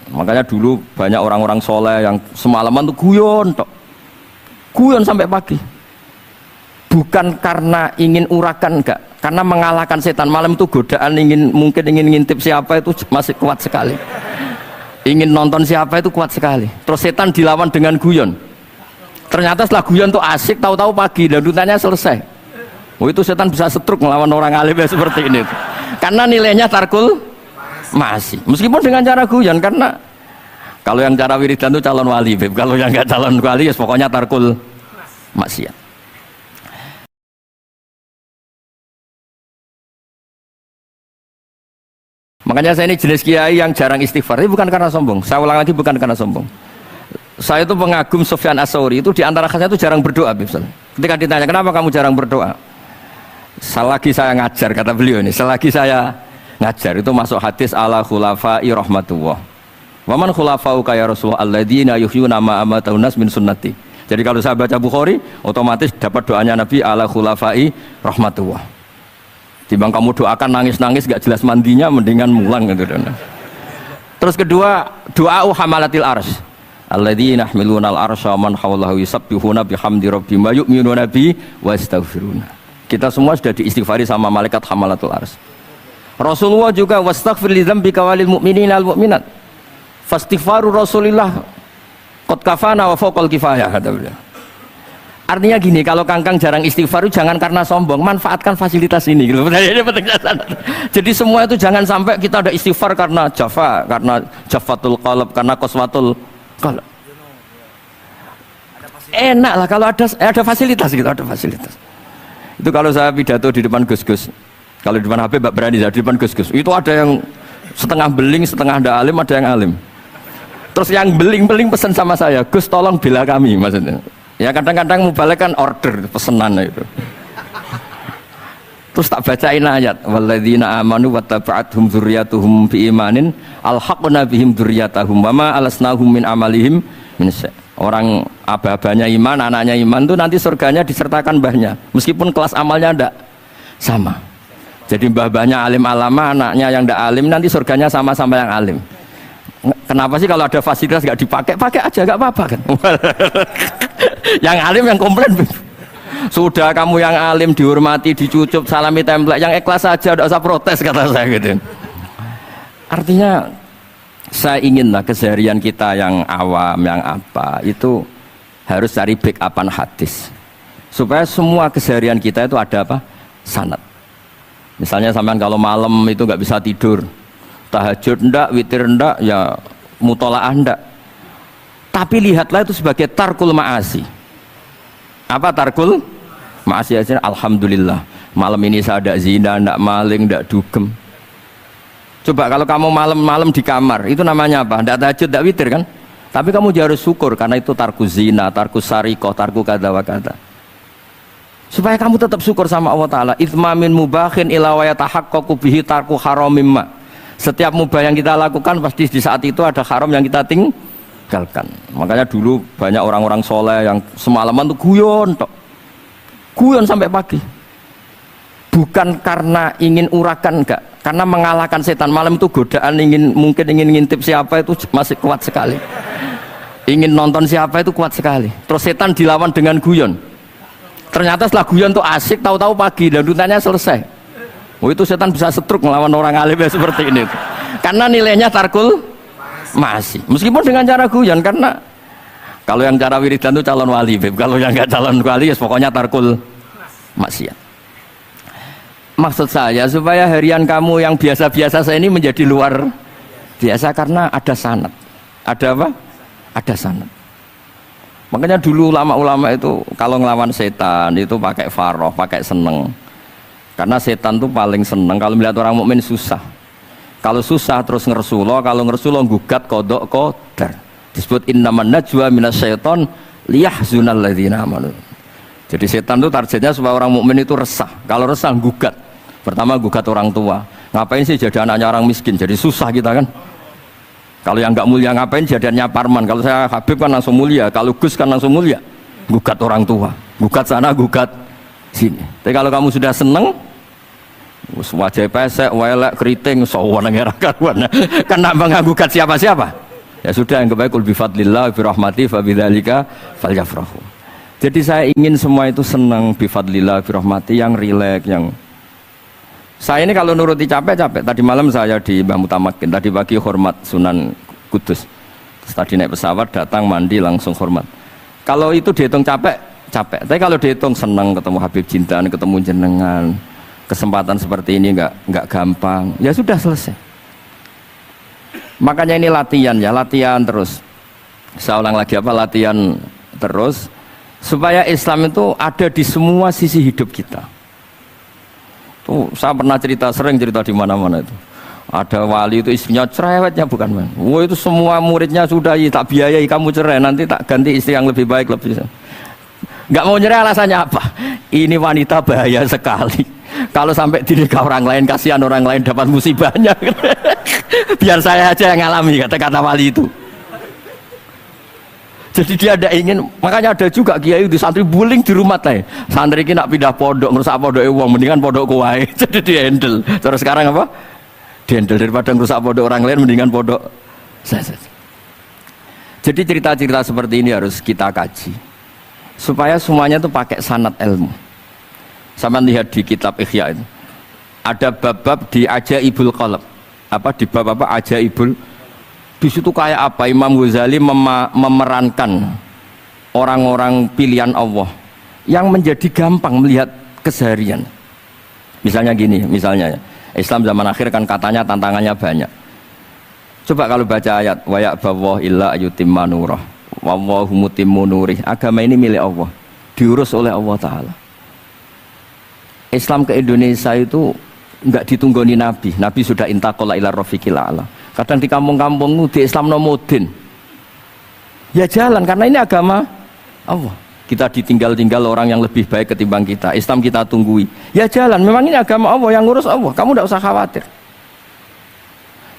Makanya dulu banyak orang-orang soleh yang semalaman tuh guyon sampai pagi. Bukan karena ingin urakan, enggak, karena mengalahkan setan. Malam itu godaan mungkin ingin ngintip siapa itu masih kuat sekali. Ingin nonton siapa itu kuat sekali. Terus setan dilawan dengan guyon. Ternyata setelah guyon tuh asik, tahu-tahu pagi dan dutanya selesai. Oh, itu setan bisa setruk melawan orang alim seperti ini. Karena nilainya tarkul masih. Meskipun dengan cara guyon, karena kalau yang cara wiridan itu calon wali, Beb. Kalau yang enggak calon wali ya pokoknya tarkul maksiat. Makanya saya ini jenis kiai yang jarang istighfar. Ini bukan karena sombong. Saya ulang lagi, bukan karena sombong. Saya itu pengagum Sufyan Ats-Tsauri. Itu diantara khasnya itu jarang berdoa. Ketika ditanya kenapa kamu jarang berdoa, selagi saya ngajar, kata beliau ini, selagi saya ngajar itu masuk hadis ala khulafa'i rahmatullah. Waman khulafa'uka ya Rasulullah alladzina yuhyuna ma amatahun nas min sunnati. Jadi kalau saya baca Bukhari, otomatis dapat doanya Nabi ala khulafa'i rahmatullah. Timbang kamu doakan nangis-nangis gak jelas mandinya, mendingan mulang gitu. Terus kedua, doa hamalatil arsy alladzina yahmiluna al-arsya man hawlahu yusabbihuna bihamdi rabbihim wa yu'minuna bi wa yastaghfiruna. Kita semua sudah diistighfari sama malaikat hamalatul arsy. Rasulullah juga wastaghfir li dzambika walil mu'minina wal mu'minat. Fastighfaru Rasulillah qad kafana wa fawqal kifayah, kata beliau. Artinya gini, kalau kangkang jarang istighfar itu jangan karena sombong, manfaatkan fasilitas ini gitu. Ini penting. Jadi semua itu jangan sampai kita ada istighfar karena jafatul qalb, karena qaswatul qalb. Enak lah kalau ada fasilitas gitu, ada fasilitas. Itu kalau saya pidato di depan Gus-Gus. Kalau di depan Habib berani, di depan Gus-Gus. Itu ada yang setengah beling, setengah ada alim, ada yang alim. Terus yang beling-beling pesan sama saya, Gus tolong bela kami, maksudnya. Ya kadang-kadang mubalaghah kan order pesanan itu. Terus tak bacain ayat walladzina amanu wattaba'athum dzurriyyatuhum biimanin alhaqna bihim dzurriyyatahum wama alasnahum min amalihim min syai'. Orang aba-abanya iman, anaknya iman itu nanti surganya disertakan mbahnya meskipun kelas amalnya ndak sama. Jadi mbah-mbahnya alim alama, anaknya yang ndak alim nanti surganya sama-sama yang alim. Kenapa sih kalau ada fasilitas nggak dipakai? Pakai aja, nggak apa-apa kan. Yang alim yang komplain. Sudah kamu yang alim dihormati, dicucup, salami template, yang ikhlas saja, tidak usah protes, kata saya gitu. Artinya saya inginlah keseharian kita yang awam, yang apa itu harus cari backupan hadis supaya semua keseharian kita itu ada apa? Sanad. Misalnya sampean kalau malam itu nggak bisa tidur, tahajud ndak, witir ndak, ya mutolaah ndak. Tapi lihatlah itu sebagai tarkul ma'asi. Apa tarkul ma'asi? Alhamdulillah malam ini saya ndak zina, ndak maling, ndak dugem. Coba kalau kamu malam-malam di kamar, itu namanya apa? Ndak tahajud, ndak witir kan? Tapi kamu harus syukur karena itu tarku zina, tarku sarikoh, tarku kada wa kada. Supaya kamu tetap syukur sama Allah Ta'ala. Itsmamin mubakhin ila wa yatahaqqaqu bihi tarku haramimma. Setiap mubah yang kita lakukan pasti di saat itu ada haram yang kita tinggalkan. Makanya dulu banyak orang-orang soleh yang semalaman tuh guyon sampai pagi. Bukan karena ingin urakan, enggak, karena mengalahkan setan. Malam itu godaan mungkin ingin ngintip siapa itu masih kuat sekali. Ingin nonton siapa itu kuat sekali. Terus setan dilawan dengan guyon. Ternyata setelah guyon tuh asik, tahu-tahu pagi dan dutanya selesai. Oh, itu setan bisa setruk melawan orang alim seperti ini. Karena nilainya tarkul masih. Meskipun dengan cara guyon, karena kalau yang cara wiridan itu calon wali, Beb. Kalau yang enggak calon wali ya pokoknya tarkul maksiat. Maksud saya supaya harian kamu yang biasa-biasa saya ini menjadi luar biasa karena ada sanad. Ada apa? Ada sanad. Makanya dulu ulama-ulama itu kalau ngelawan setan itu pakai faroh, pakai seneng. Karena setan itu paling seneng kalau melihat orang mukmin susah. Kalau susah terus ngersulo, kalau ngersulo gugat kodok qadar. Disebut innaman najwa minasyaiton liyahzunal ladzina amanu. Jadi setan itu targetnya supaya orang mukmin itu resah. Kalau resah gugat. Pertama gugat orang tua. Ngapain sih jadi anaknya orang miskin? Jadi susah kita kan. Kalau yang nggak mulia ngapain jadiannya parman? Kalau saya Habib kan langsung mulia, kalau Gus kan langsung mulia. Gugat orang tua, gugat sana, gugat sini. Tapi kalau kamu sudah seneng, wajah pesek, welek, keriting, sawan ngerah karuan. Karena nggak gugat siapa-siapa. Ya sudah, yang kebaik, qul bi fadlillah bi rahmati fa bidzalika falyafrahu. Jadi saya ingin semua itu senang, bi fadlillah bi rahmati, yang rileks, yang saya ini kalau nuruti capek-capek. Tadi malam saya di Mbah Mutamakin, tadi pagi hormat Sunan Kudus. Terus tadi naik pesawat, datang mandi langsung hormat. Kalau itu dihitung capek, capek. Tapi kalau dihitung senang, ketemu Habib Jintan, ketemu jenengan, kesempatan seperti ini nggak gampang. Ya sudah, selesai. Makanya ini latihan ya, latihan terus. Saya ulang lagi apa, latihan terus supaya Islam itu ada di semua sisi hidup kita. Tuh, saya pernah cerita, sering cerita di mana-mana itu. Ada wali itu istrinya cerewetnya bukan main. Wah, itu semua muridnya sudah tak biayai, kamu cerai, nanti tak ganti istri yang lebih baik, lebih. Nggak mau nyerah, alasannya apa? Ini wanita bahaya sekali. Kalau sampai dinikah orang lain, kasihan orang lain dapat musibahnya. Biar saya aja yang ngalami, kata wali itu. Jadi dia ada ingin, makanya ada juga kiai di santri bullying di rumah teh. Santri ini nak pindah pondok, ngerusak pondok uang, mendingan pondok kuai. Jadi di handle. Terus sekarang apa? Di handle, daripada ngerusak pondok orang lain, mendingan pondok saya. Jadi cerita-cerita seperti ini harus kita kaji, supaya semuanya itu pakai sanad ilmu. Sama lihat di kitab Ihya itu, ada bab-bab di Ajaibul Qalb. Apa di bab apa Ajaibul? Di situ kayak apa Imam Ghazali memerankan orang-orang pilihan Allah yang menjadi gampang melihat keseharian. Misalnya gini, misalnya ya, Islam zaman akhir kan katanya tantangannya banyak. Coba kalau baca ayat wa ya'ballahu illa ayyutimma nurah wallahu mutimmu nurih. Agama ini milik Allah, diurus oleh Allah Ta'ala. Islam ke Indonesia itu enggak ditunggoni Nabi. Nabi sudah intaqala ila rafiqil a'la. Kadang di kampung-kampung di Islam nomodin. Ya jalan, karena ini agama Allah. Kita ditinggal-tinggal orang yang lebih baik ketimbang kita. Islam kita tunggui. Ya jalan, memang ini agama Allah, yang ngurus Allah. Kamu tidak usah khawatir.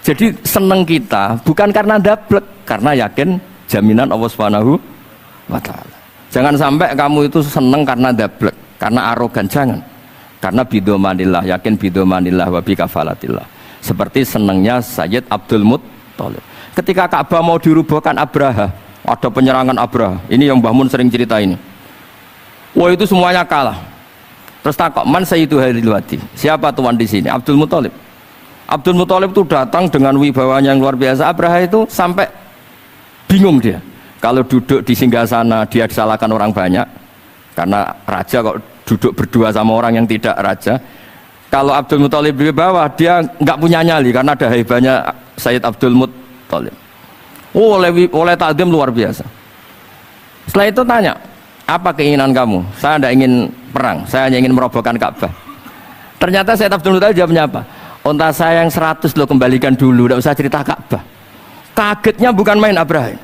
Jadi seneng kita bukan karena dablek, karena yakin jaminan Allah Subhanahu wa Ta'ala. Jangan sampai kamu itu seneng karena dablek, karena arogan, jangan. Karena bidomanillah, yakin bidomanillah wa bikafalatillah. Seperti senangnya Sayyid Abdul Muttalib. Ketika Ka'bah mau dirubuhkan Abraha, ada penyerangan Abraha. Ini yang Mbah Mun sering cerita ini. Wah, itu semuanya kalah. Terus takok, man sayyidu hadhil wadi? Siapa tuan di sini? Abdul Muttalib. Abdul Muttalib itu datang dengan wibawanya yang luar biasa. Abraha itu sampai bingung dia. Kalau duduk di singgasana dia disalahkan orang banyak. Karena raja kok duduk berdua sama orang yang tidak raja. Kalau Abdul Muttalib di bawah, dia nggak punya nyali karena ada haibahnya Sayyid Abdul Muttalib. Oh, oleh takdim luar biasa. Setelah itu tanya, apa keinginan kamu? Saya tidak ingin perang, saya hanya ingin merobohkan Ka'bah. Ternyata Sayyid Abdul Muttalib jawabnya apa? Unta saya yang 100 lo kembalikan dulu, tidak usah cerita Ka'bah. Kagetnya bukan main Abraham.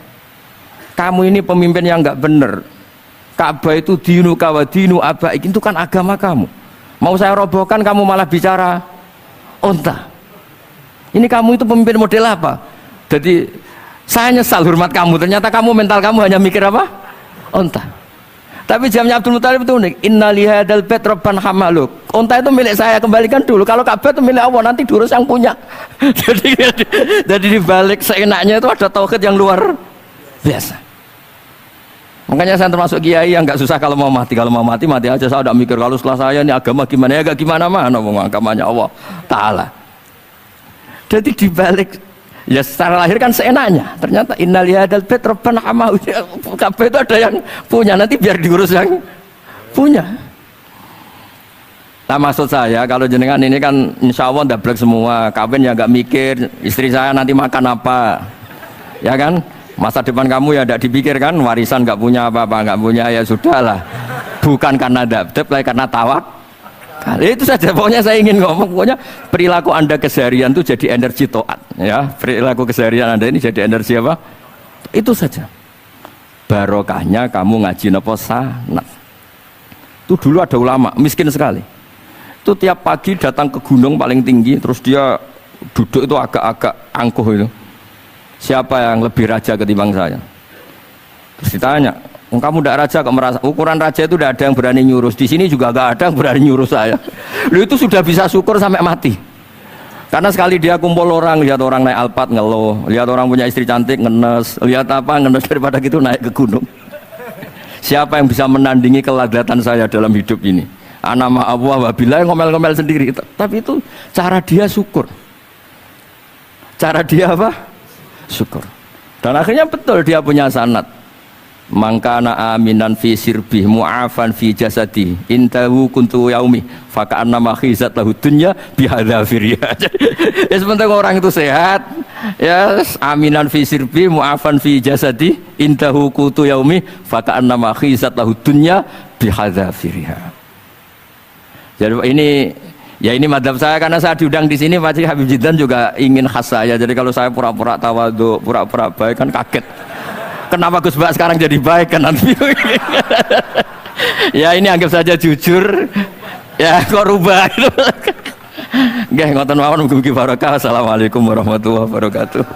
Kamu ini pemimpin yang nggak benar. Ka'bah itu dinu kawa dinu abaik, itu kan agama kamu. Mau saya robohkan, kamu malah bicara unta. Ini kamu itu pemimpin model apa? Jadi saya nyesal hormat kamu. Ternyata kamu, mental kamu hanya mikir apa? Unta. Tapi jamnya Abdul Muttalib itu unik. Inna lihadal bait rabban hamaluk. Unta itu milik saya, kembalikan dulu. Kalau Ka'bah itu milik Allah, nanti diurus yang punya. jadi dibalik seenaknya itu ada tauhid yang luar biasa. Makanya saya termasuk kiai yang nggak susah kalau mau mati. Kalau mau mati, mati aja. Saya udah mikir kalau setelah saya ini agama gimana ya, gak gimana-mana. Agamanya Allah Ta'ala. Jadi dibalik, ya secara lahir kan seenaknya. Ternyata innal hadal bait rabbana hamahu. Kabeh itu ada yang punya, nanti biar diurus yang punya. Nah, maksud saya kalau jenengan ini kan insya Allah dablek semua. Kawin ya nggak mikir istri saya nanti makan apa, ya kan? Masa depan kamu ya tidak dipikirkan, warisan nggak punya apa-apa, nggak punya ya sudahlah. Bukan karena dablek, karena tawakal. Itu saja pokoknya saya ingin ngomong, pokoknya perilaku Anda keseharian itu jadi energi to'at, ya. Perilaku keseharian Anda ini jadi energi apa? Itu saja. Barokahnya kamu ngaji napa sanad. Itu dulu ada ulama miskin sekali. Itu tiap pagi datang ke gunung paling tinggi, terus dia duduk itu agak-agak angkuh itu. Siapa yang lebih raja ketimbang saya? Terus ditanya, kamu tidak raja kok merasa? Ukuran raja itu tidak ada yang berani nyurus. Di sini juga tidak ada yang berani nyurus saya. Lu itu sudah bisa syukur sampai mati. Karena sekali dia kumpul orang, lihat orang naik Alphard ngeluh, lihat orang punya istri cantik ngenes, lihat apa ngenes, daripada gitu naik ke gunung. Siapa yang bisa menandingi keladatan saya dalam hidup ini? Ana ma Allah wabillah, ngomel-ngomel sendiri. Tapi itu cara dia syukur. Cara dia apa? Syukur. Dan akhirnya betul dia punya sanad. Mangkana aminan fi sirbih mu'afan fi jasadi intahu kuntu yaumi faka'anna ma khizat lahu dunya bihadzafiriya. Ya sebentar orang itu sehat ya, aminan fi sirbih mu'afan fi jasadi intahu kuntu yaumi faka'anna ma khizat lahu dunya bihadzafiriha. Jadi ini madhab saya, karena saya diundang di sini pasti Habib Jiddan juga ingin khas saya. Jadi kalau saya pura-pura tawadhu, pura-pura baik kan kaget. Kenapa Gus Bak sekarang jadi baik kan nanti? Ya ini anggap saja jujur. Ya kok rubah itu. Nggih ngoten mawon mugi-mugi barokah. Assalamualaikum warahmatullahi wabarakatuh.